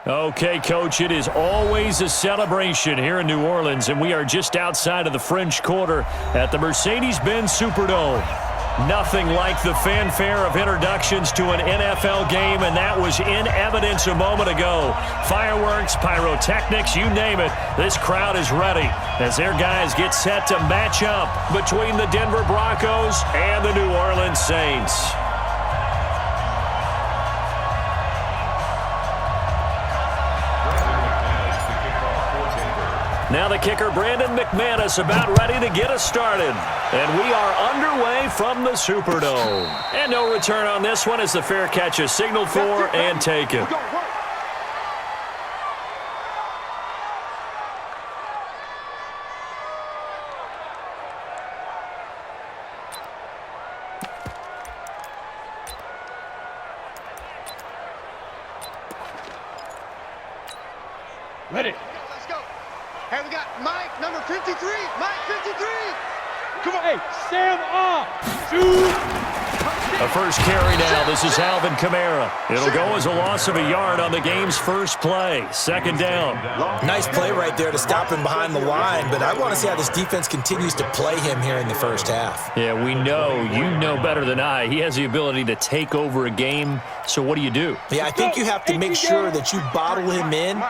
Okay, Coach, it is always a celebration here in New Orleans, and we are just outside of the French Quarter at the Mercedes-Benz Superdome. Nothing like the fanfare of introductions to an NFL game, and that was in evidence a moment ago. Fireworks, pyrotechnics, you name it, this crowd is ready as their guys get set to match up between the Denver Broncos and the New Orleans Saints. Now the kicker, Brandon McManus, about ready to get us started. And we are underway from the Superdome. And no return on this one as the fair catch is signaled for and taken. Ready. Hey, we got Mike, number 53. Mike, 53. Come on. Hey, Sam off. Shoot. A first carry now. This is Alvin Kamara. It'll go as a loss of a yard on the game's first play. Second down. Nice play right there to stop him behind the line, but I want to see how this defense continues to play him here in the first half. Yeah, we know. You know better than I. He has the ability to take over a game. So what do? Yeah, I think you have to make sure that you bottle him in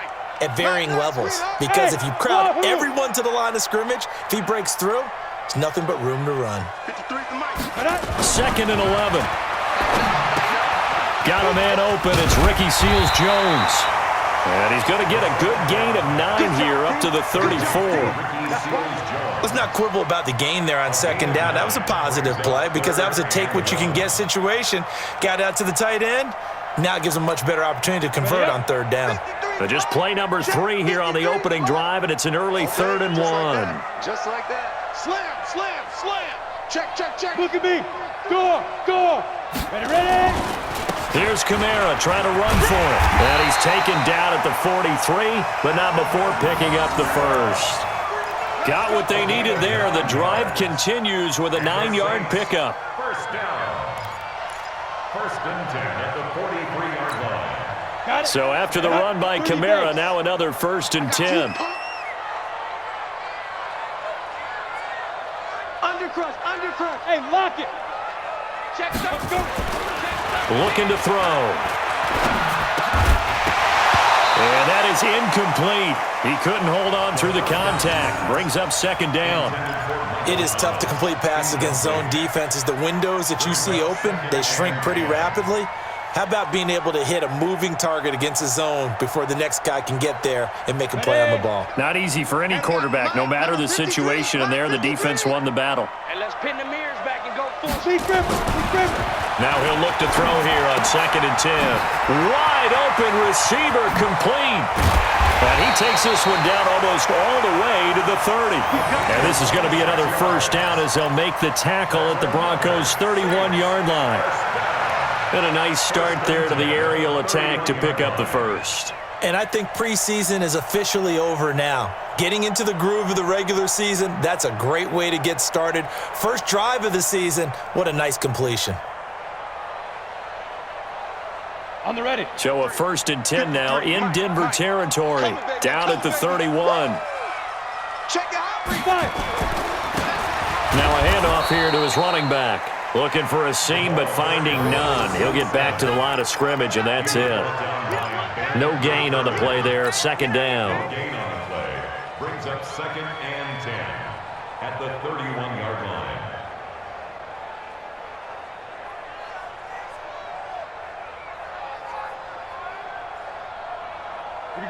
at varying levels, because if you crowd everyone to the line of scrimmage, if he breaks through, there's nothing but room to run. Second and 11. Got a man open. It's Ricky Seals-Jones. And he's going to get a good gain of 9 here up to the 34. Let's not quibble about the gain there on second down. That was a positive play because that was a take-what-you-can-get situation. Got out to the tight end. Now it gives him a much better opportunity to convert on third down. But just play number 3 here on the opening drive, and it's an early 3rd and 1. Just like that. Slam, slam, slam. Check, check, check. Look at me. Go, go. Ready. Here's Kamara trying to run for it. And he's taken down at the 43, but not before picking up the first. Got what they needed there. The drive continues with a 9-yard pickup. First down. First and 10 at the 43-yard line. So after the run by Kamara, now another 1st and 10. Undercrush. Hey, lock it. Check, let's go. Looking to throw. And that is incomplete. He couldn't hold on through the contact. Brings up second down. It is tough to complete passes against zone defenses. The windows that you see open, they shrink pretty rapidly. How about being able to hit a moving target against a zone before the next guy can get there and make a play on the ball? Not easy for any quarterback, no matter the situation, and there the defense won the battle. And let's pin the mirrors back and go full. Now he'll look to throw here on 2nd and 10. Wide open receiver complete. And he takes this one down almost all the way to the 30. And this is going to be another first down as they'll make the tackle at the Broncos' 31-yard line. And a nice start there to the aerial attack to pick up the first. And I think preseason is officially over now. Getting into the groove of the regular season, that's a great way to get started. First drive of the season, what a nice completion. On the ready. So a 1st and 10 now in Denver territory. Down at the 31. Check out. Now a handoff here to his running back. Looking for a seam, but finding none. He'll get back to the line of scrimmage, and that's it. No gain on the play there. Second down. Gain on the play. Brings up 2nd and 10 at the 31-yard line.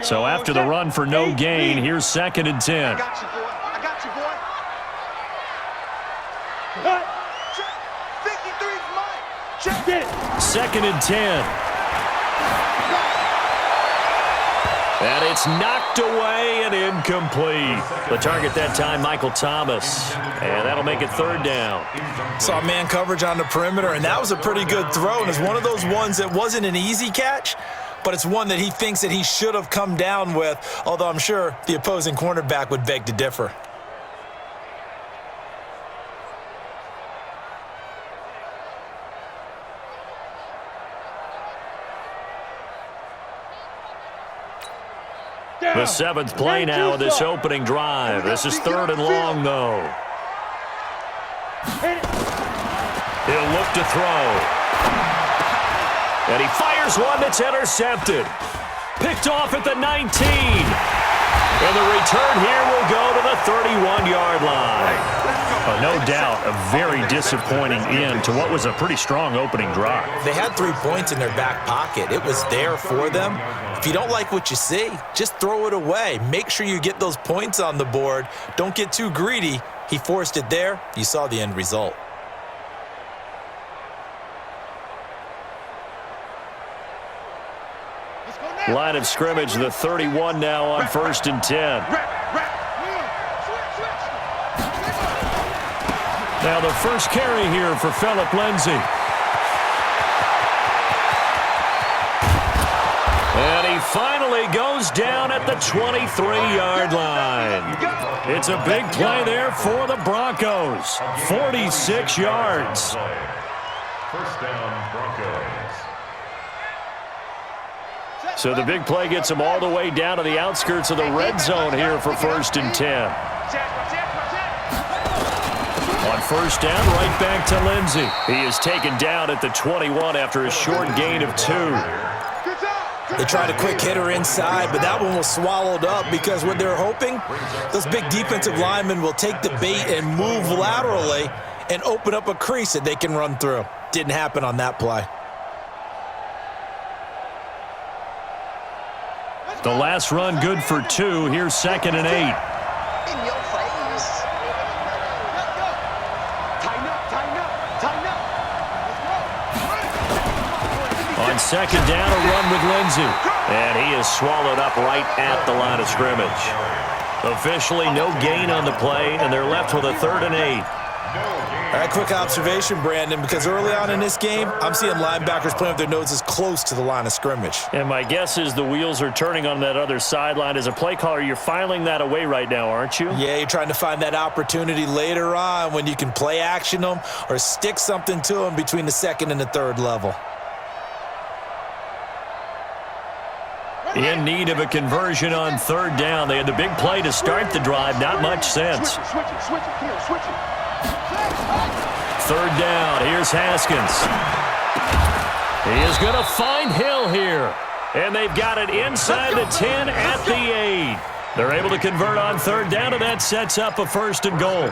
So after the run for no gain, here's 2nd and 10. I got you, boy. I got you, boy. Check. 53's mine. Check. Get it. 2nd and 10. And it's knocked away and incomplete. The target that time, Michael Thomas. And that'll make it 3rd down. Saw man coverage on the perimeter, and that was a pretty good throw. And it's one of those ones that wasn't an easy catch, but it's one that he thinks that he should have come down with, although I'm sure the opposing cornerback would beg to differ. The 7th play now of this opening drive. This is 3rd and long, though. He'll look to throw. And he fires one that's intercepted. Picked off at the 19. And the return here will go to the 31-yard line. No doubt, a very disappointing end to what was a pretty strong opening drive. They had 3 points in their back pocket. It was there for them. If you don't like what you see, just throw it away. Make sure you get those points on the board. Don't get too greedy. He forced it there. You saw the end result. Line of scrimmage, the 31 now on 1st and 10. Now the first carry here for Phillip Lindsay. And he finally goes down at the 23-yard line. It's a big play there for the Broncos. 46 yards. First down, Broncos. So the big play gets him all the way down to the outskirts of the red zone here for 1st and 10. On 1st down, right back to Lindsay. He is taken down at the 21 after a short gain of 2. They tried a quick hitter inside, but that one was swallowed up because what they're hoping, those big defensive linemen will take the bait and move laterally and open up a crease that they can run through. Didn't happen on that play. The last run good for 2. Here's 2nd and 8. In your face. Tighten up, tighten up, tighten up. On 2nd down, a run with Lindsay. And he is swallowed up right at the line of scrimmage. Officially no gain on the play, and they're left with a 3rd and 8. All right, quick observation, Brandon, because early on in this game, I'm seeing linebackers playing with their noses close to the line of scrimmage. And my guess is the wheels are turning on that other sideline. As a play caller, you're filing that away right now, aren't you? Yeah, you're trying to find that opportunity later on when you can play action them or stick something to them between the 2nd and the 3rd level. In need of a conversion on 3rd down. They had the big play to start the drive. Not much sense. Switch it, Hill, switch it. 3rd down. Here's Haskins. He is going to find Hill here. And they've got it inside the 10 at the 8. They're able to convert on 3rd down, and that sets up a 1st and goal.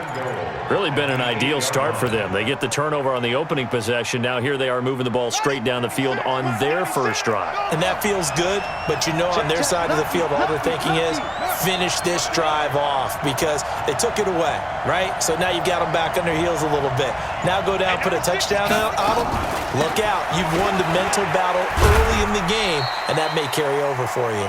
Really been an ideal start for them. They get the turnover on the opening possession. Now here they are moving the ball straight down the field on their first drive. And that feels good, but you know on their side of the field, all they're thinking is finish this drive off because they took it away, right? So now you've got them back on their heels a little bit. Now go down, put a touchdown on them. Look out. You've won the mental battle early in the game, and that may carry over for you.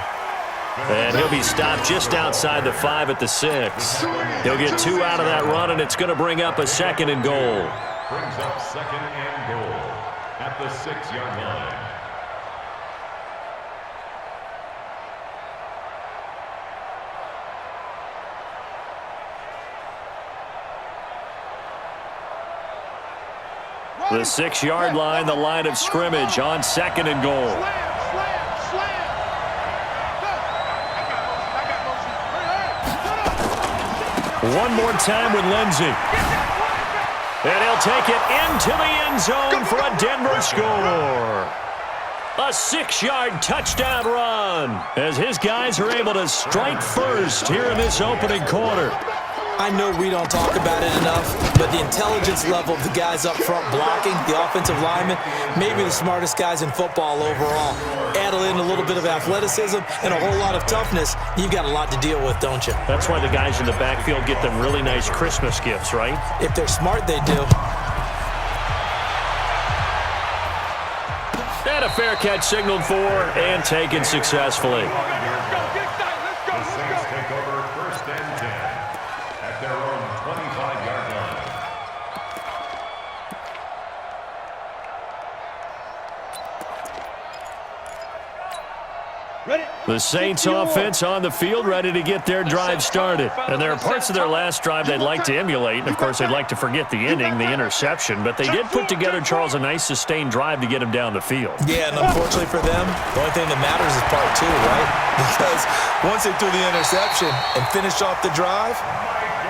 And he'll be stopped just outside the 5 at the 6. He'll get 2 out of that run, and it's going to bring up a 2nd and goal. Brings up 2nd and goal at the 6-yard line. The 6-yard line, the line of scrimmage on 2nd and goal. One more time with Lindsay. And he'll take it into the end zone for a Denver score. A 6-yard touchdown run as his guys are able to strike first here in this opening quarter. I know we don't talk about it enough, but the intelligence level of the guys up front blocking, the offensive linemen, maybe the smartest guys in football overall. Add in a little bit of athleticism and a whole lot of toughness, you've got a lot to deal with, don't you? That's why the guys in the backfield get them really nice Christmas gifts, right? If they're smart, they do. And a fair catch signaled for and taken successfully. The Saints take over 1st and 10 at their own 25-yard line. The Saints offense on the field, ready to get their drive started. And there are parts of their last drive they'd like to emulate. And, of course, they'd like to forget the ending, the interception. But they did put together, Charles, a nice sustained drive to get them down the field. Yeah, and unfortunately for them, the only thing that matters is part two, right? Because once they threw the interception and finished off the drive,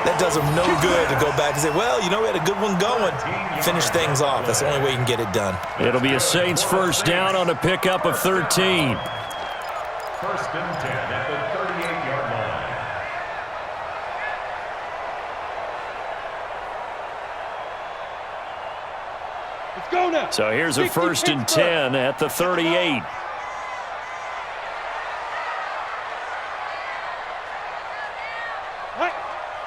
that does them no good to go back and say, well, you know, we had a good one going. Finish things off. That's the only way you can get it done. It'll be a Saints first down on a pickup of 13. First and 10 at the 38-yard line. Let's go now. So here's a first and 10 at the 38. Mike.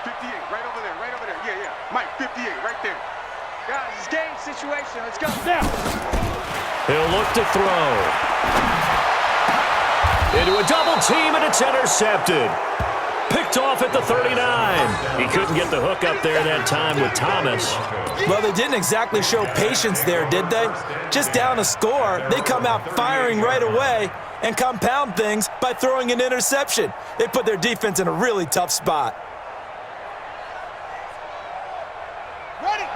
58, right over there, right over there. Yeah, yeah. Mike, 58, right there. Guys, it's game situation. Let's go. Now. He'll look to throw. Into a double team, and it's intercepted. Picked off at the 39. He couldn't get the hook up there that time with Thomas. Well, they didn't exactly show patience there, did they? Just down a score, they come out firing right away and compound things by throwing an interception. They put their defense in a really tough spot.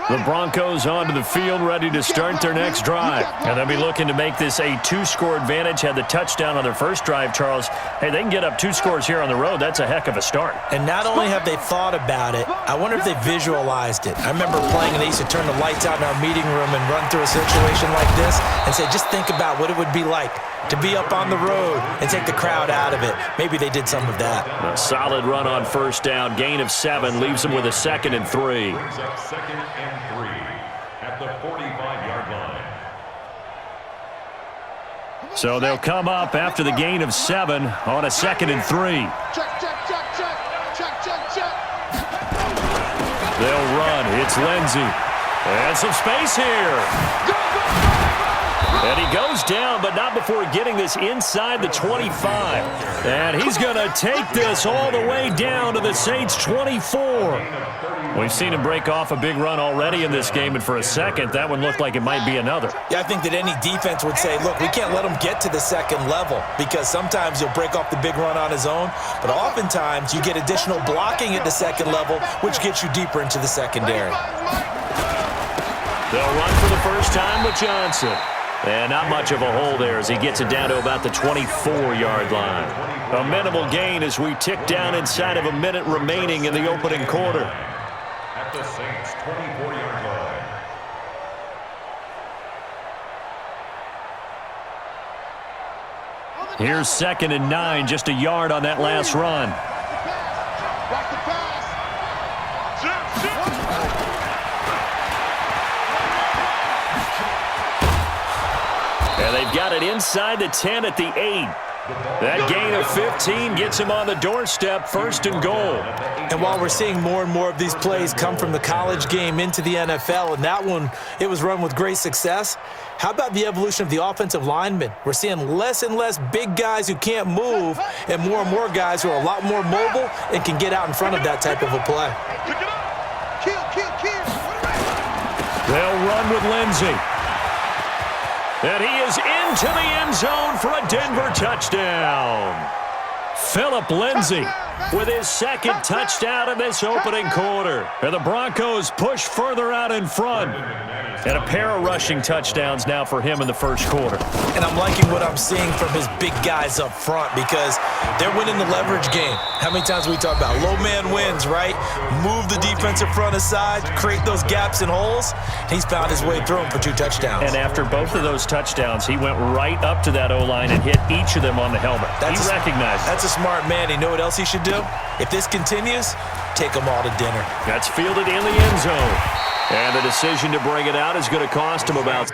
The Broncos onto the field, ready to start their next drive. And they'll be looking to make this a two-score advantage. Had the touchdown on their first drive, Charles. Hey, they can get up 2 scores here on the road. That's a heck of a start. And not only have they thought about it, I wonder if they visualized it. I remember playing, and they used to turn the lights out in our meeting room and run through a situation like this and say, just think about what it would be like to be up on the road and take the crowd out of it. Maybe they did some of that. A solid run on first down. Gain of 7 leaves them with a 2nd and 3. Brings up 2nd and 3 at the 45-yard line. So they'll come up after the gain of 7 on a 2nd and 3. Check, check, check, check. Check, check, check. They'll run. It's Lindsey. And some space here. And he goes down, but not before getting this inside the 25. And he's going to take this all the way down to the Saints' 24. We've seen him break off a big run already in this game, and for a second, that one looked like it might be another. Yeah, I think that any defense would say, look, we can't let him get to the second level because sometimes he'll break off the big run on his own, but oftentimes you get additional blocking at the second level, which gets you deeper into the secondary. They'll run for the first time with Johnson. And not much of a hole there as he gets it down to about the 24-yard line. A minimal gain as we tick down inside of a minute remaining in the opening quarter. At the Saints' 24-yard line. Here's 2nd and 9, just a yard on that last run. Watch the pass. And they've got it inside the 10 at the 8. That gain of 15 gets him on the doorstep, 1st and goal. And while we're seeing more and more of these plays come from the college game into the NFL, and that one, it was run with great success, how about the evolution of the offensive linemen? We're seeing less and less big guys who can't move and more guys who are a lot more mobile and can get out in front of that type of a play. Kill. They'll run with Lindsey. And he is into the end zone for a Denver touchdown. Phillip Lindsay with his 2nd touchdown in this opening quarter. And the Broncos push further out in front. And a pair of rushing touchdowns now for him in the first quarter. And I'm liking what I'm seeing from his big guys up front because they're winning the leverage game. How many times we talk about low man wins, right? Move the defensive front aside, create those gaps and holes. He's found his way through them for 2 touchdowns. And after both of those touchdowns, he went right up to that O-line and hit each of them on the helmet. He recognized it. That's a smart man. You know what else he should do? If this continues, take them all to dinner. That's fielded in the end zone. And the decision to bring it out is going to cost him about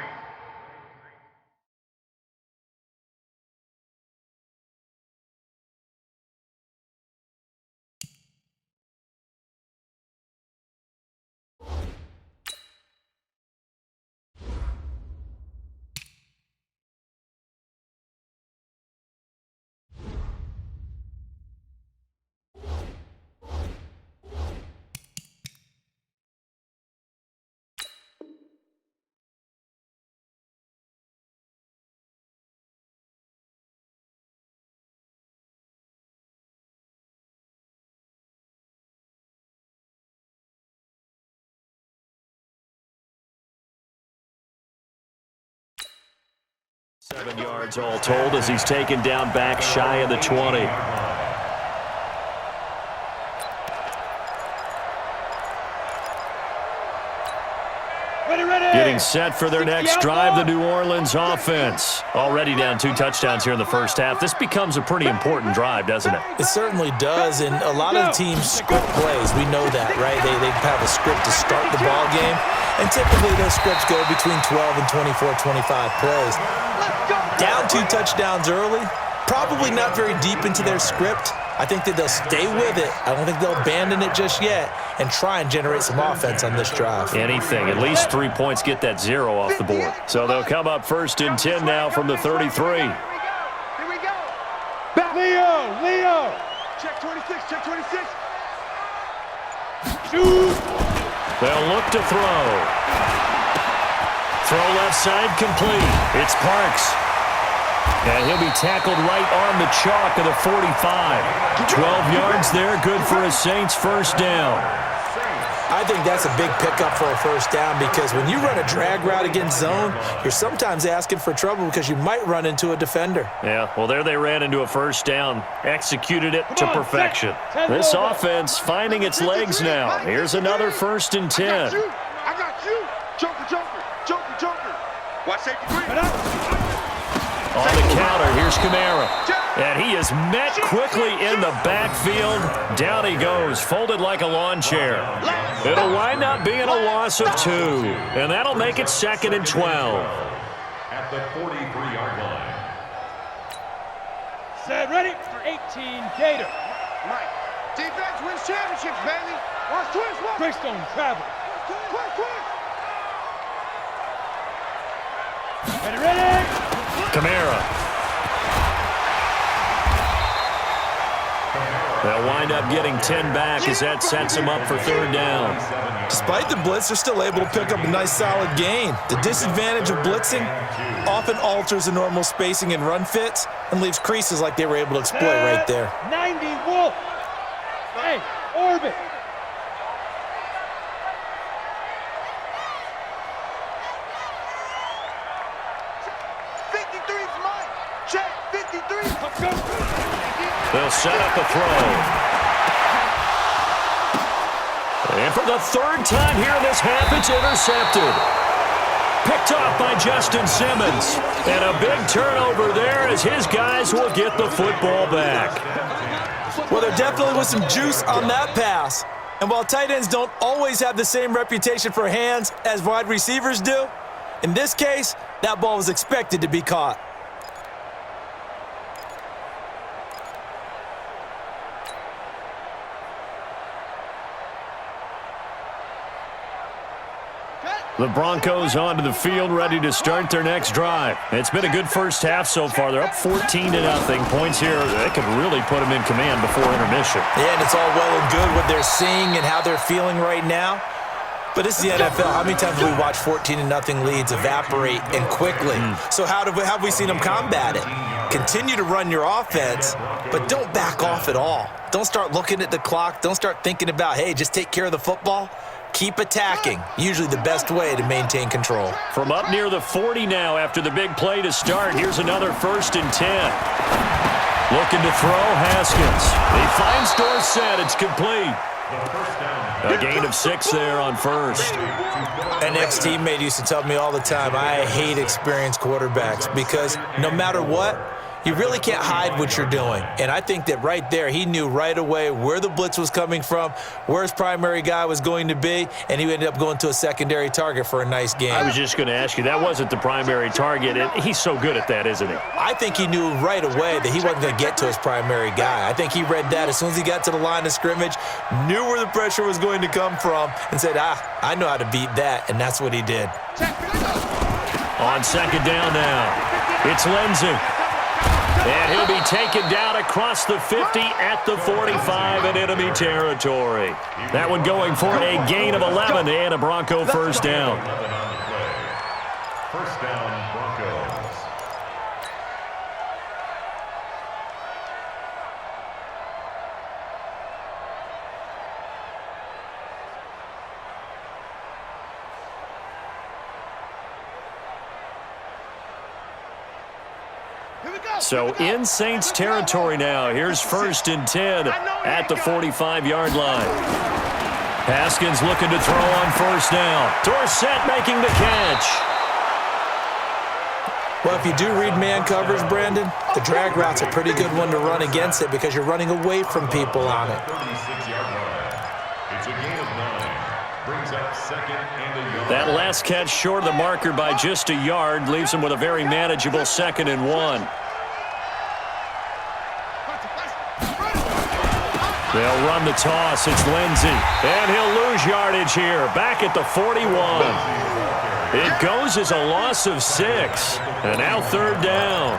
7 yards all told as he's taken down back shy of the 20. Getting set for their next drive, the New Orleans offense. Already down 2 touchdowns here in the first half. This becomes a pretty important drive, doesn't it? It certainly does, and a lot of the teams script plays. We know that, right? They have a script to start the ball game, and typically those scripts go between 12 and 24, 25 plays. Down 2 touchdowns early, probably not very deep into their script. I think that they'll stay with it. I don't think they'll abandon it just yet and try and generate some offense on this drive. Anything. At least 3 points get that 0 off the board. So they'll come up 1st and 10 now from the 33. Here we go. Back. Leo. Check 26, check 26. Shoot. They'll look to throw. Throw left side complete. It's Parks. And he'll be tackled right on the chalk of the 45. 12 yards there, good for a Saints first down. I think that's a big pickup for a first down because when you run a drag route against zone, you're sometimes asking for trouble because you might run into a defender. Yeah, well, there they ran into a first down, executed it to perfection. This offense finding its legs now. Here's another 1st and 10. I got you. Joker. Watch safety 3. On the counter, here's Kamara. And he is met quickly in the backfield. Down he goes, folded like a lawn chair. It'll wind up being a loss of 2. And that'll make it 2nd and 12. At the 43-yard line. Set, ready for 18, Gator. Mike. Defense wins championships, baby. Watch twist, watch. Greystone travel. Quick. Ready. Kamara. They'll wind up getting 10 back as that sets them up for 3rd down. Despite the blitz, they're still able to pick up a nice solid gain. The disadvantage of blitzing often alters the normal spacing and run fits and leaves creases like they were able to exploit right there. 90 Wolf. Hey, orbit. Check 53. They'll set up a throw. And for the 3rd time here in this half, it's intercepted. Picked off by Justin Simmons. And a big turnover there as his guys will get the football back. Well, there definitely was some juice on that pass. And while tight ends don't always have the same reputation for hands as wide receivers do, in this case, that ball was expected to be caught. The Broncos onto the field, ready to start their next drive. It's been a good first half so far. They're up 14-0. Points here, they could really put them in command before intermission. Yeah, and it's all well and good what they're seeing and how they're feeling right now. But this is the NFL. How many times have we watched 14-0 leads evaporate and quickly? So how have we seen them combat it? Continue to run your offense, but don't back off at all. Don't start looking at the clock. Don't start thinking about, hey, just take care of the football. Keep attacking. Usually the best way to maintain control. From up near the 40 now after the big play to start. Here's another 1st and 10. Looking to throw, Haskins. He finds Dorsett. It's complete. A gain of 6 there on 1st. An ex-teammate used to tell me all the time, I hate experienced quarterbacks because no matter what, you really can't hide what you're doing. And I think that right there, he knew right away where the blitz was coming from, where his primary guy was going to be, and he ended up going to a secondary target for a nice game. I was just going to ask you, that wasn't the primary target, and he's so good at that, isn't he? I think he knew right away that he wasn't going to get to his primary guy. I think he read that as soon as he got to the line of scrimmage, knew where the pressure was going to come from, and said, I know how to beat that, and that's what he did. On 2nd down now, it's Lindsey. And he'll be taken down across the 50 at the 45 in enemy territory. That one going for a gain of 11 and a Bronco first down. First down, Broncos. So in Saints territory now. Here's 1st and 10 at the 45-yard line. Haskins looking to throw on 1st down. Dorsett making the catch. Well, if you do read man coverage, Brandon, the drag route's a pretty good one to run against it because you're running away from people on it. 36-yard line. It's a gain of 9. Brings up 2nd and a yard. That last catch short of the marker by just a yard leaves him with a very manageable 2nd and 1. They'll run the toss. It's Lindsey. And he'll lose yardage here. Back at the 41. It goes as a loss of 6. And now 3rd down.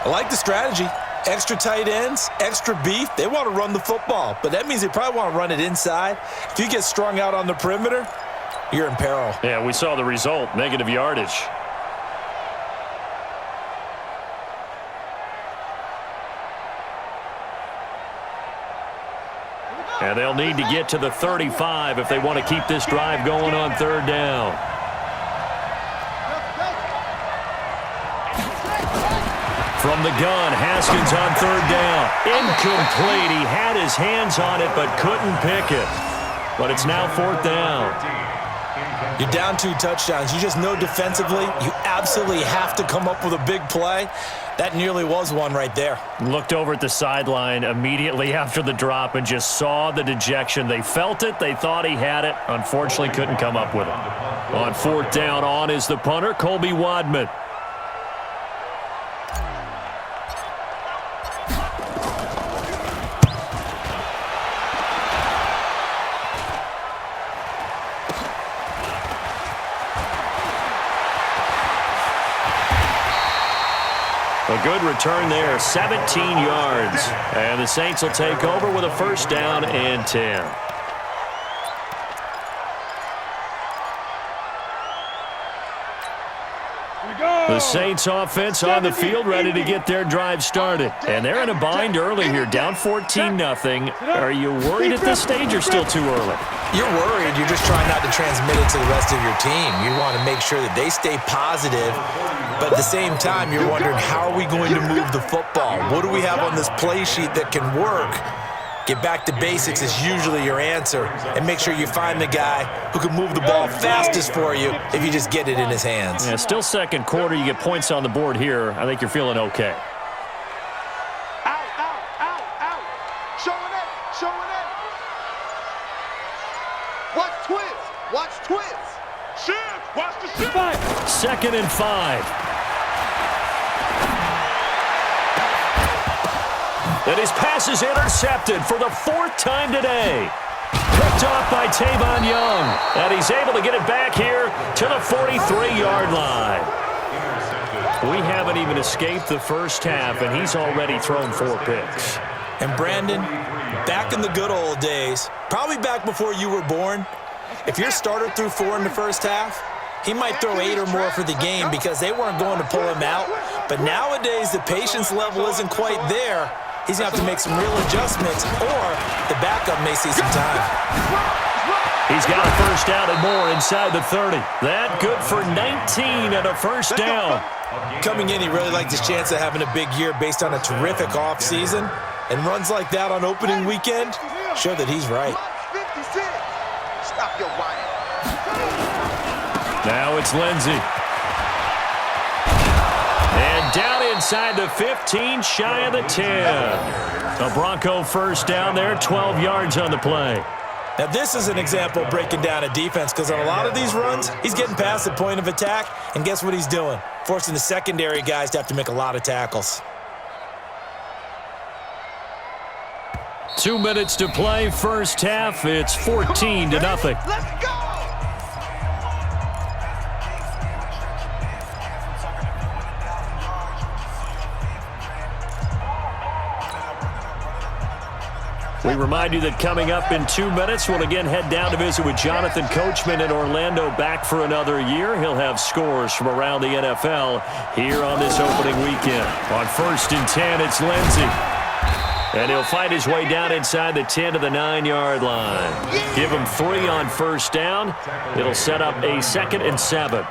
I like the strategy. Extra tight ends, extra beef. They want to run the football, but that means they probably want to run it inside. If you get strung out on the perimeter, you're in peril. Yeah, we saw the result. Negative yardage. And they'll need to get to the 35 if they want to keep this drive going on 3rd down. From the gun, Haskins on 3rd down. Incomplete. He had his hands on it but couldn't pick it. But it's now 4th down. You're down 2 touchdowns. You just know defensively you absolutely have to come up with a big play. That nearly was one right there. Looked over at the sideline immediately after the drop and just saw the dejection. They felt it. They thought he had it. Unfortunately, couldn't come up with it. On 4th down, on is the punter, Colby Wadman. A good return there, 17 yards. And the Saints will take over with a 1st down and 10. The Saints offense on the field ready to get their drive started. And they're in a bind early here, down 14-0. Are you worried at this stage or still too early? You're worried. You're just trying not to transmit it to the rest of your team. You want to make sure that they stay positive. But at the same time, you're wondering, how are we going to move the football? What do we have on this play sheet that can work? Get back to basics is usually your answer. And make sure you find the guy who can move the ball fastest for you if you just get it in his hands. Yeah, still 2nd quarter. You get points on the board here. I think you're feeling okay. Out, out, out, out. Showing it, showing it. Watch twins, watch twins. Shift, watch the shift. 2nd and 5. And his pass is intercepted for the 4th time today. Picked off by Tavon Young. And he's able to get it back here to the 43-yard line. We haven't even escaped the first half, and he's already thrown 4 picks. And Brandon, back in the good old days, probably back before you were born, if your starter threw 4 in the first half, he might throw 8 or more for the game because they weren't going to pull him out. But nowadays, the patience level isn't quite there. He's going to have to make some real adjustments, or the backup may see some time. He's got a 1st down and more inside the 30. That good for 19 and a 1st down. Coming in, he really liked his chance of having a big year based on a terrific offseason. And runs like that on opening weekend show that he's right. 56. Stop your whining. Now it's Lindsey. And down inside the 15, shy of the 10. A Bronco 1st down there, 12 yards on the play. Now this is an example of breaking down a defense, because on a lot of these runs, he's getting past the point of attack, and guess what he's doing? Forcing the secondary guys to have to make a lot of tackles. 2 minutes to play, 1st half. It's 14-0. Let's go! We remind you that coming up in 2 minutes, we'll again head down to visit with Jonathan Coachman in Orlando, back for another year. He'll have scores from around the NFL here on this opening weekend. On 1st and 10, it's Lindsey. And he'll fight his way down inside the 10 to the 9-yard line. Give him 3 on 1st down. It'll set up a 2nd and 7.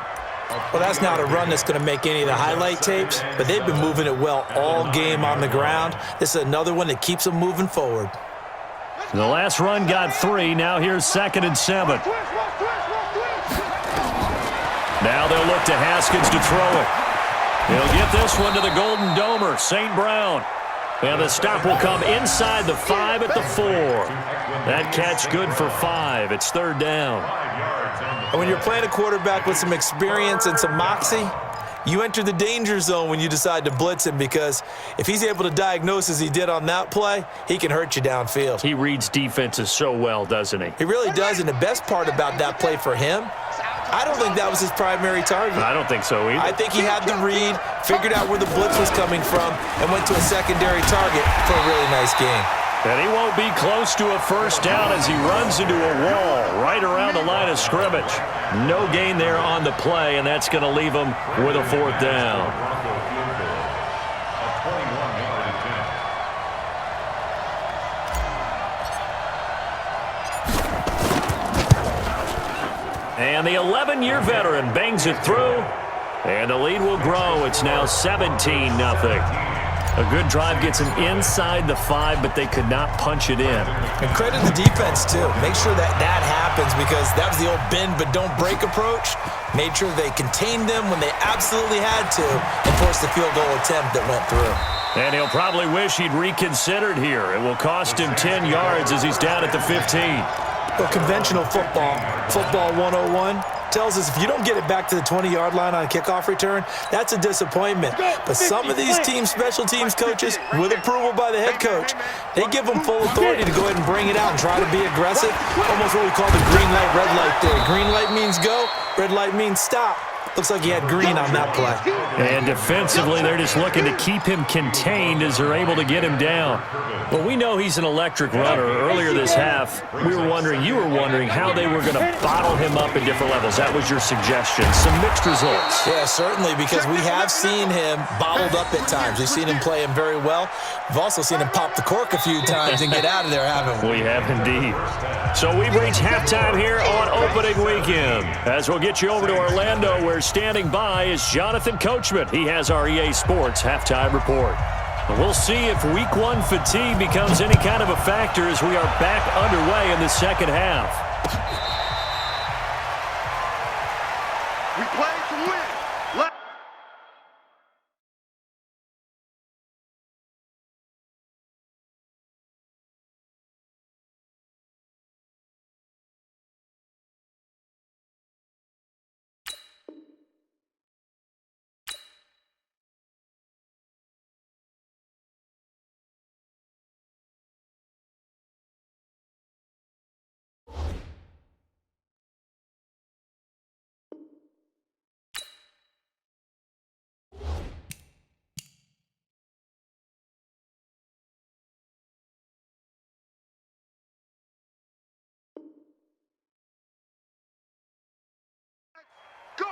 Well, that's not a run that's going to make any of the highlight tapes, but they've been moving it well all game on the ground. This is another one that keeps them moving forward. The last run got 3. Now here's 2nd and 7. Now they'll look to Haskins to throw it. He'll get this one to the Golden Domer, St. Brown. And the stop will come inside the 5 at the 4. That catch good for 5. It's 3rd down. And when you're playing a quarterback with some experience and some moxie, you enter the danger zone when you decide to blitz him, because if he's able to diagnose as he did on that play, he can hurt you downfield. He reads defenses so well, doesn't he? He really does, and the best part about that play for him, I don't think that was his primary target. I don't think so either. I think he had the read, figured out where the blitz was coming from, and went to a secondary target for a really nice game. And he won't be close to a 1st down as he runs into a wall right around the line of scrimmage. No gain there on the play, and that's going to leave him with a 4th down. And the 11-year veteran bangs it through, and the lead will grow. It's now 17-0. A good drive gets him inside the 5, but they could not punch it in. And credit the defense, too. Make sure that happens, because that was the old bend but don't break approach. Made sure they contained them when they absolutely had to and forced the field goal attempt that went through. And he'll probably wish he'd reconsidered here. It will cost him 10 yards as he's down at the 15. Well, conventional football 101, tells us if you don't get it back to the 20-yard line on a kickoff return, that's a disappointment. But some of these teams, special teams coaches, with approval by the head coach, they give them full authority to go ahead and bring it out and try to be aggressive. Almost what we call the green light, red light theory. Green light means go, red light means stop. Looks like he had green on that play. And defensively, they're just looking to keep him contained as they're able to get him down. Well, we know he's an electric runner. Earlier this half, you were wondering how they were going to bottle him up at different levels. That was your suggestion. Some mixed results. Yeah, certainly, because we have seen him bottled up at times. We've seen him play him very well. We've also seen him pop the cork a few times and get out of there, haven't we? We have indeed. So we've reached halftime here on opening weekend. As we'll get you over to Orlando, where standing by is Jonathan Coachman. He has our EA Sports halftime report. We'll see if week 1 fatigue becomes any kind of a factor as we are back underway in the second half. We play to win. Go!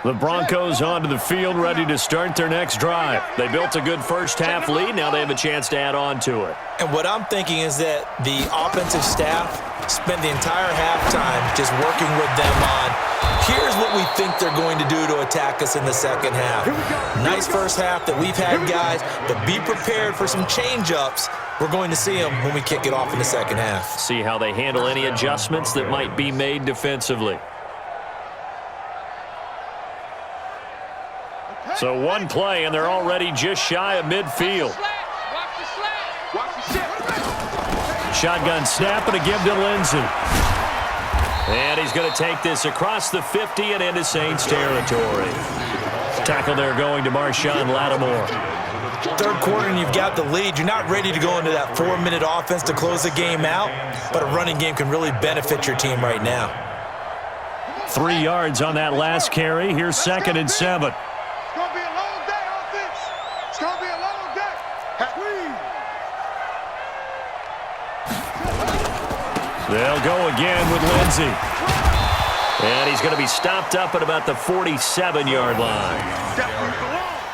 The Broncos onto the field, ready to start their next drive. They built a good first-half lead. Now they have a chance to add on to it. And what I'm thinking is that the offensive staff spent the entire halftime just working with them on, here's what we think they're going to do to attack us in the second half. Nice first half that we've had, guys, but be prepared for some change-ups. We're going to see them when we kick it off in the second half. See how they handle any adjustments that might be made defensively. So one play, and they're already just shy of midfield. Shotgun snap and a give to Lindsey. And he's going to take this across the 50 and into Saints territory. Tackle there going to Marshawn Lattimore. Third quarter and you've got the lead. You're not ready to go into that 4-minute offense to close the game out, but a running game can really benefit your team right now. 3 yards on that last carry. Here's 2nd and 7. It's going to be a long day, offense. It's going to be a long day. They'll go again with Lindsey. And he's going to be stopped up at about the 47-yard line.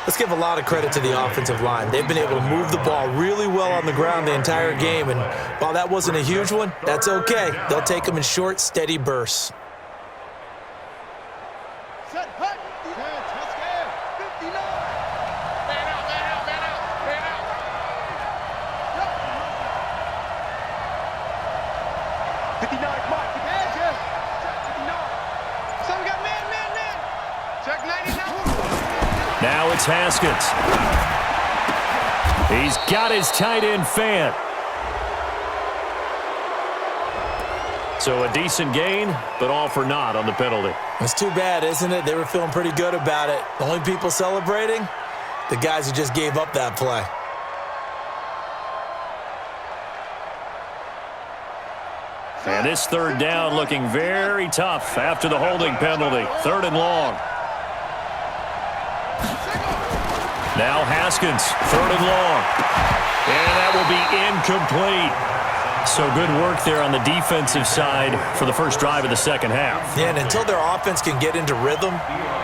Let's give a lot of credit to the offensive line. They've been able to move the ball really well on the ground the entire game, and while that wasn't a huge one, that's okay. They'll take them in short, steady bursts. Set, hut. 59. Man out, man out, man out, man out. Yep. 59, come on. Man, Check 59. So we got man. Check 99. Now it's Haskins. He's got his tight end Fant. So a decent gain, but all for naught on the penalty. It's too bad, isn't it? They were feeling pretty good about it. The only people celebrating, the guys who just gave up that play. And this third down looking very tough after the holding penalty. 3rd and long. Now Haskins, 3rd and long. And that will be incomplete. So good work there on the defensive side for the first drive of the second half. Yeah, and until their offense can get into rhythm,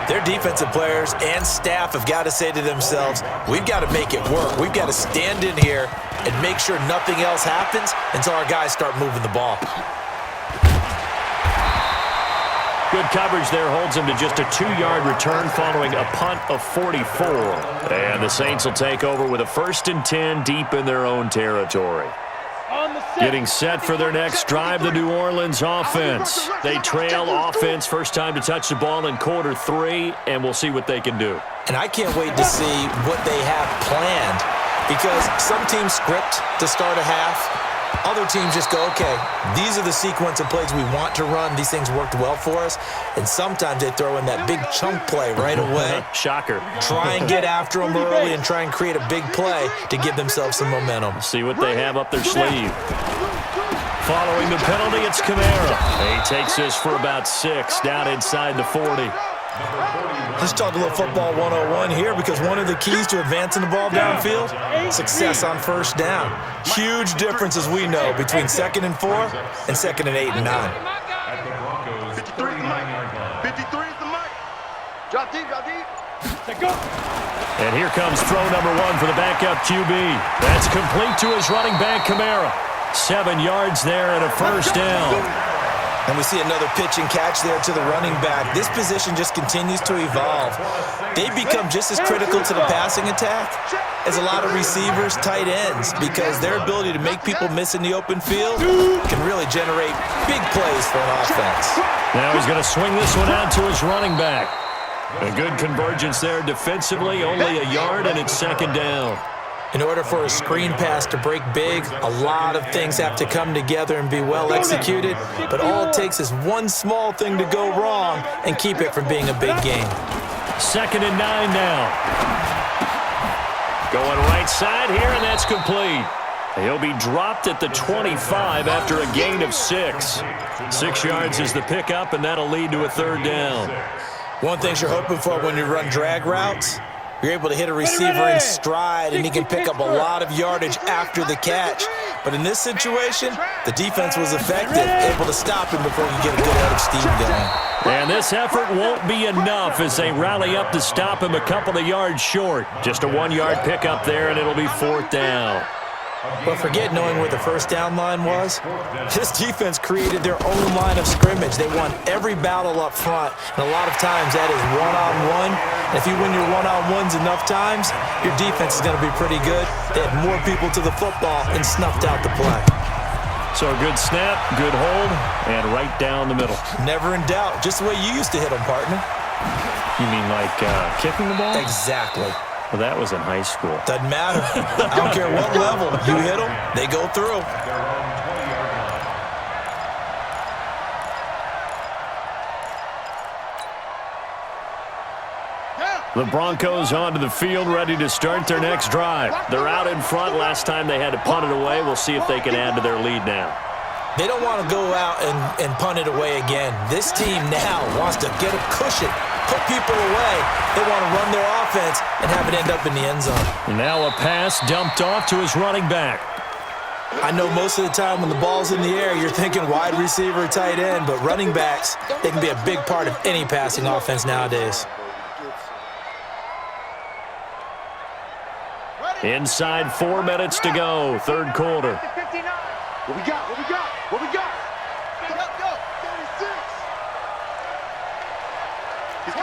their defensive players and staff have got to say to themselves, we've got to make it work. We've got to stand in here and make sure nothing else happens until our guys start moving the ball. Good coverage there holds him to just a 2-yard return following a punt of 44. And the Saints will take over with a 1st and 10 deep in their own territory. Getting set for their next drive, the New Orleans offense. They trail offense, first time to touch the ball in quarter 3, and we'll see what they can do. And I can't wait to see what they have planned, because some teams script to start a half. Other teams just go, okay, these are the sequence of plays we want to run. These things worked well for us. And sometimes they throw in that big chunk play right away. Shocker. Try and get after them early and try and create a big play to give themselves some momentum. See what they have up their sleeve. Following the penalty, it's Kamara. He takes this for about 6 down inside the 40. Let's talk a little football 101 here, because one of the keys to advancing the ball downfield, success on first down. Huge difference, as we know, between 2nd and 4 and 2nd and 8 and 9. At the Broncos' 39-yard line. 53 is the mark. Drop deep, drop deep. Let go. And here comes throw number 1 for the backup QB. That's complete to his running back, Kamara. 7 yards there and a first down. And we see another pitch and catch there to the running back. This position just continues to evolve. They become just as critical to the passing attack as a lot of receivers, tight ends, because their ability to make people miss in the open field can really generate big plays for an offense. Now he's going to swing this one out to his running back. A good convergence there defensively, only a yard, and it's 2nd down. In order for a screen pass to break big, a lot of things have to come together and be well executed, but all it takes is one small thing to go wrong and keep it from being a big game. 2nd and 9 now. Going right side here, and that's complete. He'll be dropped at the 25 after a gain of 6. 6 yards is the pickup, and that'll lead to a 3rd down. One thing you're hoping for when you run drag routes, you're able to hit a receiver in stride, and he can pick up a lot of yardage after the catch. But in this situation, the defense was effective, able to stop him before he get a good head of steam going. And this effort won't be enough as they rally up to stop him a couple of yards short. Just a 1-yard pickup there, and it'll be 4th down. But forget knowing where the first down line was. This defense created their own line of scrimmage. They won every battle up front, and a lot of times that is one-on-one. And if you win your one-on-ones enough times, your defense is going to be pretty good. They had more people to the football and snuffed out the play. So a good snap, good hold, and right down the middle. Never in doubt. Just the way you used to hit them, partner. You mean like kicking the ball? Exactly. Well, that was in high school. Doesn't matter. I don't care what level. You hit them, they go through. The Broncos onto the field, ready to start their next drive. They're out in front. Last time they had to punt it away. We'll see if they can add to their lead now. They don't want to go out and punt it away again. This team now wants to get a cushion, put people away. They want to run their offense and have it end up in the end zone. And now a pass dumped off to his running back. I know most of the time when the ball's in the air, you're thinking wide receiver, tight end, but running backs, they can be a big part of any passing offense nowadays. Inside 4 minutes to go, third quarter. What we got? What we got? What we got? Go. 36. He's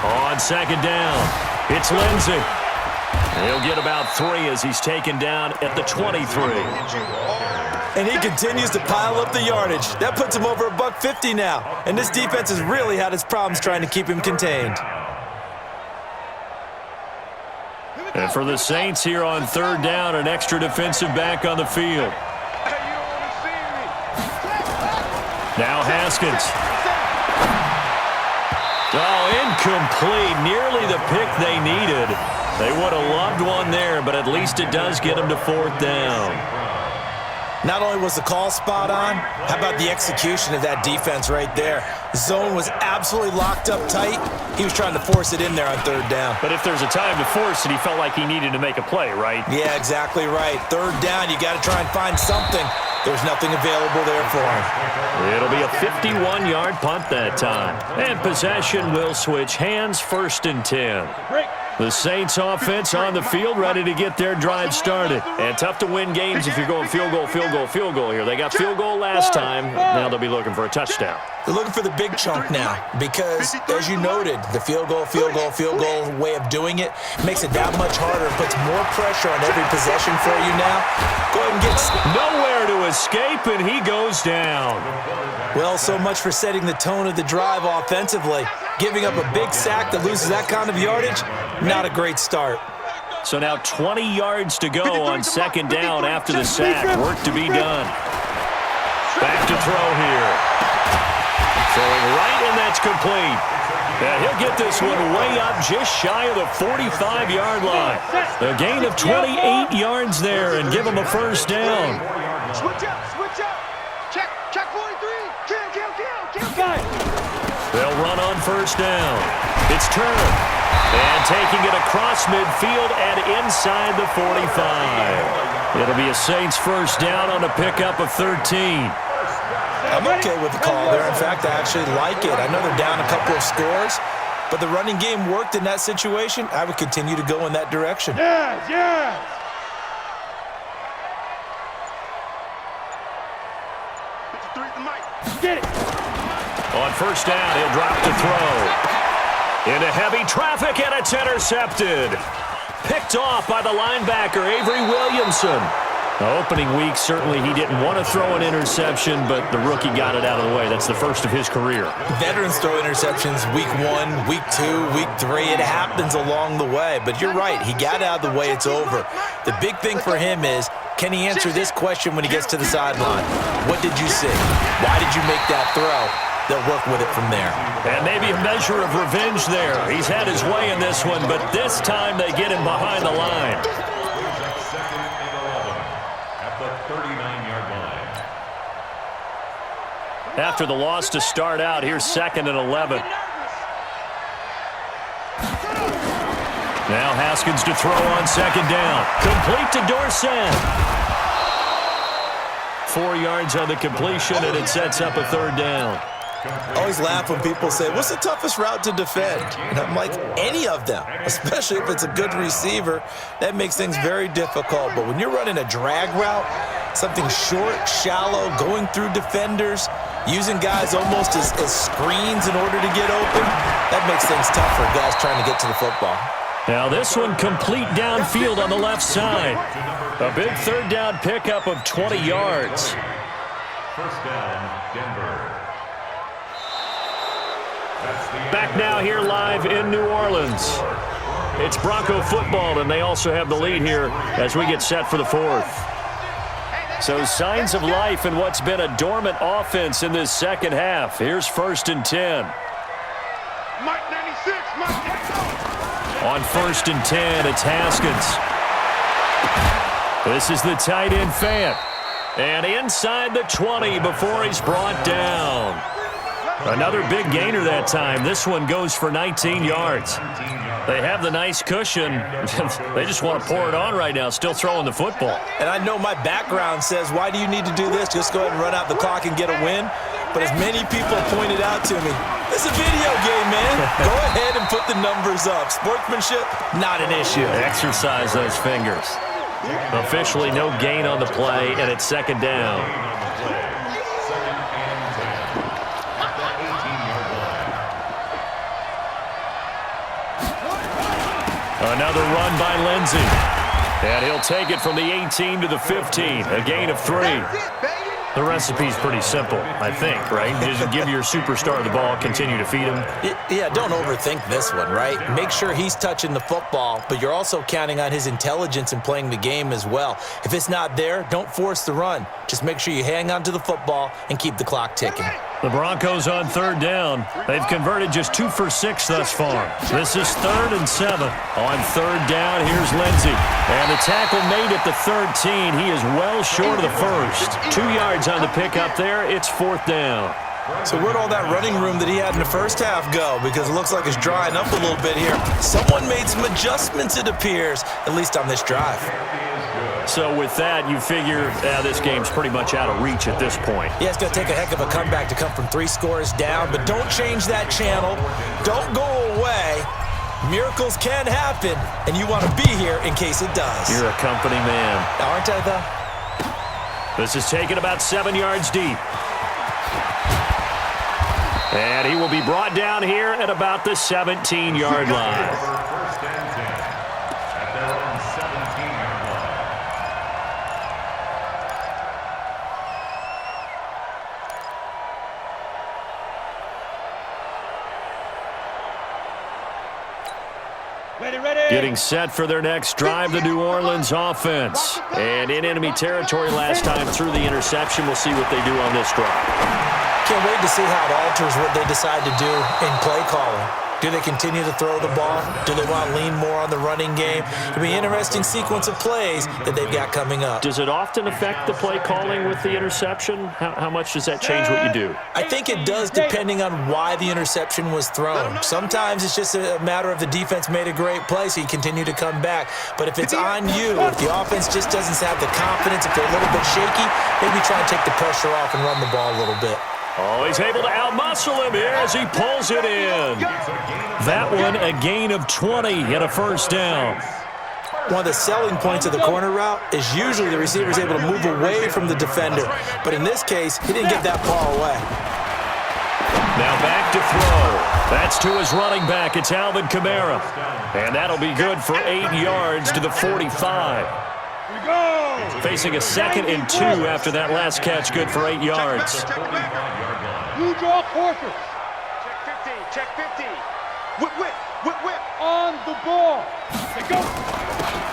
On second down, it's Lindsey. He'll get about 3 as he's taken down at the 23. And he continues to pile up the yardage. That puts him over $150 now. And this defense has really had its problems trying to keep him contained. And for the Saints here on third down, an extra defensive back on the field. Now Haskins. Oh, incomplete. Nearly the pick they needed. They would have loved one there, but at least it does get them to fourth down. Not only was the call spot on, how about the execution of that defense right there? Zone was absolutely locked up tight. He was trying to force it in there on third down. But if there's a time to force it, he felt like he needed to make a play, right? Yeah, exactly right. Third down, you got to try and find something. There's nothing available there for him. It'll be a 51-yard punt that time. And possession will switch hands, 1st and 10. The Saints offense on the field, ready to get their drive started. And tough to win games if you're going field goal here. They got field goal last time. Now they'll be looking for a touchdown. They're looking for the big chunk now because, as you noted, the field goal way of doing it makes it that much harder and puts more pressure on every possession for you now. Go ahead and get... Nowhere to escape, and he goes down. Well, so much for setting the tone of the drive offensively. Giving up a big sack that loses that kind of yardage, not a great start. So now 20 yards to go on second down after the sack. Work to be done. Back to throw here. Throwing right, and that's complete. And he'll get this one way up just shy of the 45-yard line. A gain of 28 yards there and give him a first down. Switch up. Check 43. Kill. They'll run on first down. It's Turner. And taking it across midfield and inside the 45. It'll be a Saints first down on a pickup of 13. I'm okay with the call there. In fact, I actually like it. I know they're down a couple of scores, but the running game worked in that situation. I would continue to go in that direction. Yes. Get it. On first down, he'll drop to throw. Into heavy traffic, and it's intercepted. Picked off by the linebacker, Avery Williamson. The opening week, certainly he didn't want to throw an interception, but the rookie got it out of the way. That's the first of his career. Veterans throw interceptions week 1, week 2, week 3. It happens along the way, but you're right. He got out of the way. It's over. The big thing for him is, can he answer this question when he gets to the sideline? What did you see? Why did you make that throw? They'll work with it from there. And maybe a measure of revenge there. He's had his way in this one, but this time they get him behind the line. Second and 11 at the 39-yard line. After the loss to start out, here's 2nd and 11. Now Haskins to throw on second down. Complete to Dorsett. 4 yards on the completion, and it sets up a third down. I always laugh when people say, what's the toughest route to defend? And I'm like, any of them, especially if it's a good receiver. That makes things very difficult. But when you're running a drag route, something short, shallow, going through defenders, using guys almost as screens in order to get open, that makes things tough for guys trying to get to the football. Now this one complete downfield on the left side. A big third down pickup of 20 yards. First down, Denver. Back now here live in New Orleans. It's Bronco football, and they also have the lead here as we get set for the fourth. So signs of life in what's been a dormant offense in this second half. Here's 1st and 10. Mike 96. On 1st and 10, it's Haskins. This is the tight end Fant. And inside the 20 before he's brought down. Another big gainer that time. This one goes for 19 yards. They have the nice cushion. They just want to pour it on right now, still throwing the football. And I know my background says, why do you need to do this? Just go ahead and run out the clock and get a win. But as many people pointed out to me, it's a video game, man. Go ahead and put the numbers up. Sportsmanship, not an issue. Exercise those fingers. Officially no gain on the play, and it's second down. Another run by Lindsey. And he'll take it from the 18 to the 15, a gain of 3. The recipe's pretty simple, I think, right? Just give your superstar the ball, continue to feed him. Yeah, don't overthink this one, right? Make sure he's touching the football, but you're also counting on his intelligence in playing the game as well. If it's not there, don't force the run. Just make sure you hang on to the football and keep the clock ticking. The Broncos on third down. They've converted just 2 for 6 thus far. This is 3rd and 7. On third down, here's Lindsey. And the tackle made at the 13. He is well short of the first. 2 yards on the pickup there. It's 4th down. So where'd all that running room that he had in the first half go? Because it looks like it's drying up a little bit here. Someone made some adjustments, it appears, at least on this drive. So with that, you figure this game's pretty much out of reach at this point. Yeah, it's going to take a heck of a comeback to come from 3 scores down, but don't change that channel. Don't go away. Miracles can happen, and you want to be here in case it does. You're a company man. Aren't I, though? This is taken about 7 yards deep. And he will be brought down here at about the 17-yard line. Getting set for their next drive, the New Orleans offense. And in enemy territory last time through the interception. We'll see what they do on this drive. Can't wait to see how it alters what they decide to do in play calling. Do they continue to throw the ball? Do they want to lean more on the running game? It'll be an interesting sequence of plays that they've got coming up. Does it often affect the play calling with the interception? How much does that change what you do? I think it does, depending on why the interception was thrown. Sometimes it's just a matter of the defense made a great play, so you continue to come back. But if it's on you, if the offense just doesn't have the confidence, if they're a little bit shaky, maybe try and take the pressure off and run the ball a little bit. Oh, he's able to outmuscle him here as he pulls it in. That one, a gain of 20 and a first down. One of the selling points of the corner route is usually the receiver is able to move away from the defender. But in this case, he didn't get that far away. Now back to throw. That's to his running back. It's Alvin Kamara. And that'll be good for 8 yards to the 45. Facing a 2nd and 2 after that last catch, good for 8 yards. You draw quarters. Check 50. Whip. On the ball. They go.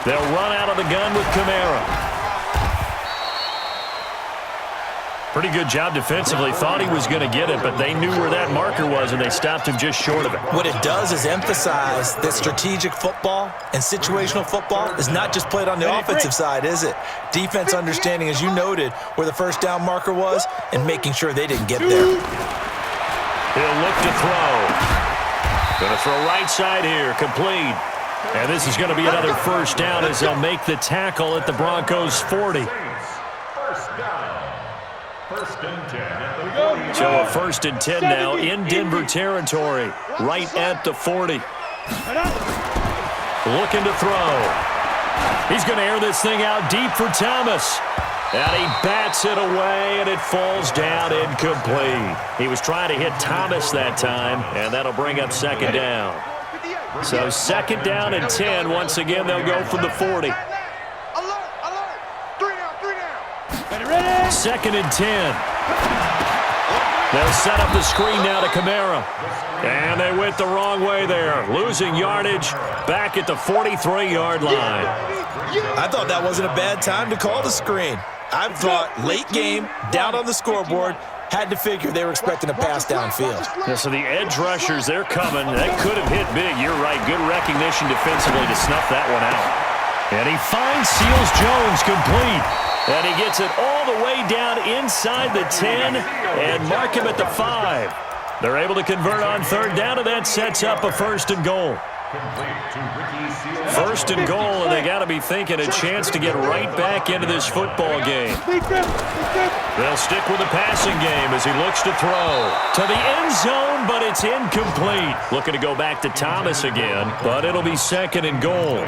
They'll run out of the gun with Kamara. Pretty good job defensively. Thought he was going to get it, but they knew where that marker was, and they stopped him just short of it. What it does is emphasize that strategic football and situational football is not just played on the offensive side, is it? Defense understanding, as you noted, where the first down marker was and making sure they didn't get there. He'll look to throw. Going to throw right side here, complete. And this is going to be another first down as they'll make the tackle at the Broncos' 40. So a 1st and 10 now in Denver territory, right at the 40. Looking to throw. He's going to air this thing out deep for Thomas. And he bats it away, and it falls down incomplete. He was trying to hit Thomas that time, and that'll bring up 2nd down. So 2nd down and 10. Once again, they'll go from the 40. Alert. 3 down. 2nd and 10. They'll set up the screen now to Kamara. And they went the wrong way there. Losing yardage back at the 43-yard line. I thought that wasn't a bad time to call the screen. I thought late game, down on the scoreboard, had to figure they were expecting a pass downfield. Yeah, so the edge rushers, they're coming. That could have hit big. You're right. Good recognition defensively to snuff that one out. And he finds Seals Jones complete. And he gets it all the way down inside the 10 and mark him at the 5. They're able to convert on 3rd down, and that sets up a 1st and goal. First and goal, and they got to be thinking a chance to get right back into this football game. They'll stick with the passing game as he looks to throw to the end zone, but it's incomplete. Looking to go back to Thomas again, but it'll be second and goal.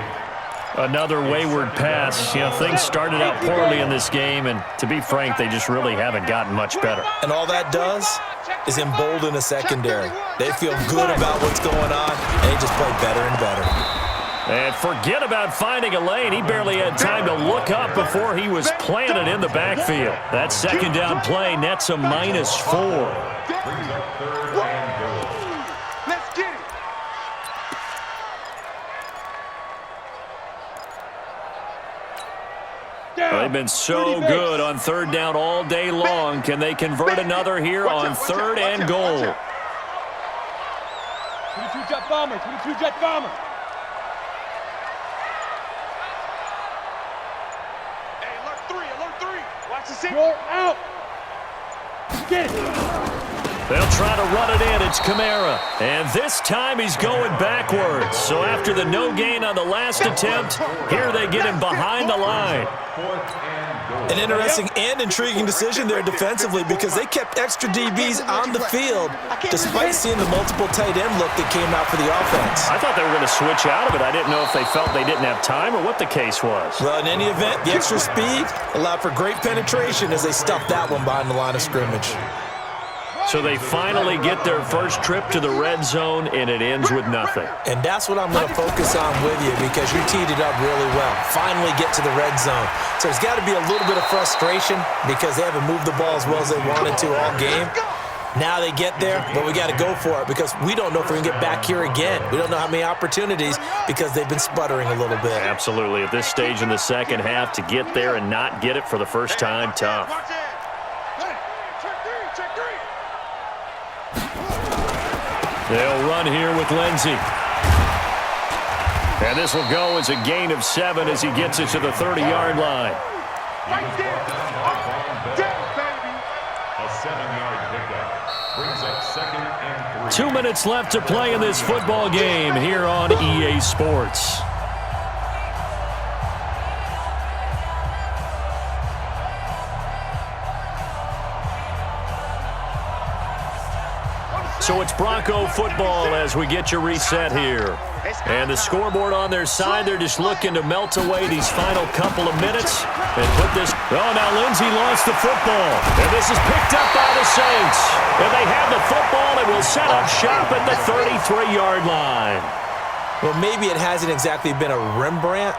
Another wayward pass. You know, things started out poorly in this game, and to be frank, they just really haven't gotten much better. And all that does is embolden a secondary. They feel good about what's going on, and they just play better and better. And forget about finding a lane. He barely had time to look up before he was planted in the backfield. That second down play nets a -4. Let's get it. They've been so good on third down all day long. Can they convert another here on third and goal? 22 jet bomber, 22 jet bomber. Hey, alert 3. Watch the seat. You're out. Get it. They'll try to run it in. It's Kamara. And this time he's going backwards. So after the no gain on the last attempt, here they get him behind the line. An interesting and intriguing decision there defensively because they kept extra DBs on the field despite seeing the multiple tight end look that came out for the offense. I thought they were going to switch out of it. I didn't know if they felt they didn't have time or what the case was. Well, in any event, the extra speed allowed for great penetration as they stuffed that one behind the line of scrimmage. So they finally get their first trip to the red zone, and it ends with nothing. And that's what I'm going to focus on with you because you teed it up really well. Finally get to the red zone. So there's got to be a little bit of frustration because they haven't moved the ball as well as they wanted to all game. Now they get there, but we got to go for it because we don't know if we can get back here again. We don't know how many opportunities because they've been sputtering a little bit. Absolutely. At this stage in the second half, to get there and not get it for the first time, tough. Watch it. Check three. They'll run here with Lindsey. And this will go as a gain of 7 as he gets it to the 30-yard line. Right there. Down, baby. A 7-yard pickup brings up second and 3. 2 minutes left to play in this football game here on EA Sports. So it's Bronco football as we get you reset here. And the scoreboard on their side, they're just looking to melt away these final couple of minutes and put this. Oh, now Lindsey lost the football. And this is picked up by the Saints. And they have the football and will set up shop at the 33-yard line. Well, maybe it hasn't exactly been a Rembrandt,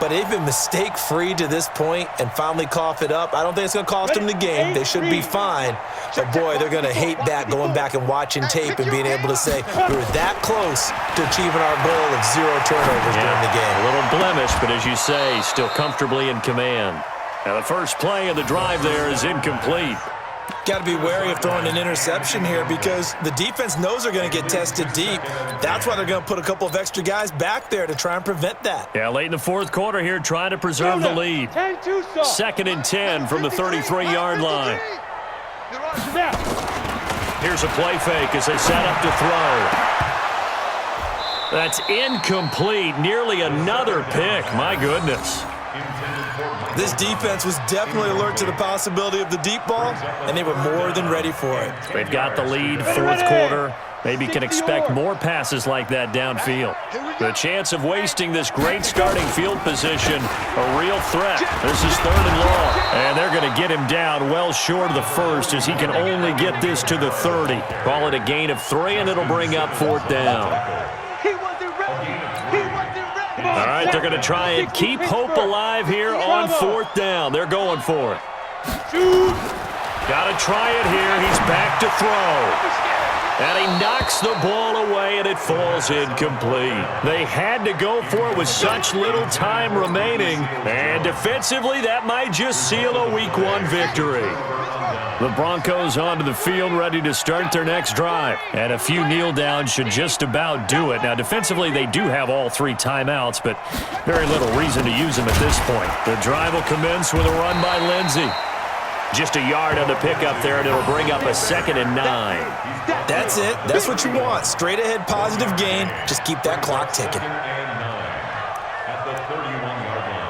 but they've been mistake-free to this point and finally cough it up. I don't think it's going to cost them the game. They should be fine. But, boy, they're going to hate that going back and watching tape and being able to say we were that close to achieving our goal of 0 turnovers during the game. A little blemish, but as you say, still comfortably in command. Now the first play of the drive there is incomplete. Got to be wary of throwing an interception here because the defense knows they're going to get tested deep. That's why they're going to put a couple of extra guys back there to try and prevent that. Yeah, late in the fourth quarter here, trying to preserve the lead. 10-2 Second and 10 from the 33-yard line. Here's a play fake as they set up to throw. That's incomplete. Nearly another pick. My goodness. This defense was definitely alert to the possibility of the deep ball, and they were more than ready for it. They've got the lead, fourth quarter. Maybe can expect more passes like that downfield. The chance of wasting this great starting field position, a real threat. This is third and long, and they're going to get him down well short of the first as he can only get this to the 30. Call it a gain of 3, and it'll bring up fourth down. All right, they're going to try and keep hope alive here on fourth down. They're going for it. Got to try it here. He's back to throw. And he knocks the ball away, and it falls incomplete. They had to go for it with such little time remaining. And defensively, that might just seal a Week 1 victory. The Broncos onto the field, ready to start their next drive. And a few kneel downs should just about do it. Now, defensively, they do have all 3 timeouts, but very little reason to use them at this point. The drive will commence with a run by Lindsey. Just a yard on the pickup there, and it'll bring up a 2nd and 9. That's it. That's what you want. Straight ahead positive gain. Just keep that clock ticking. 2nd and 9 at the 31-yard line.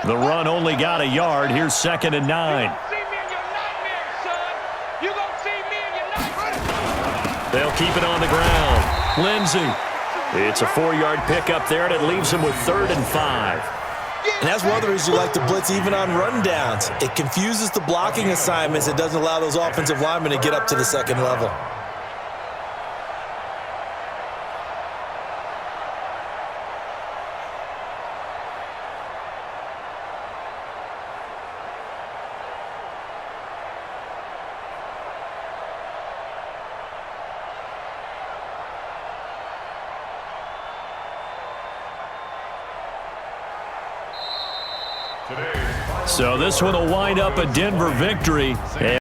The run only got a yard. Here's 2nd and 9. They'll keep it on the ground. Lindsey. It's a 4-yard pickup there, and it leaves them with 3rd and 5. And that's one of the reasons you like to blitz even on rundowns. It confuses the blocking assignments. It doesn't allow those offensive linemen to get up to the second level. So this one will wind up a Denver victory.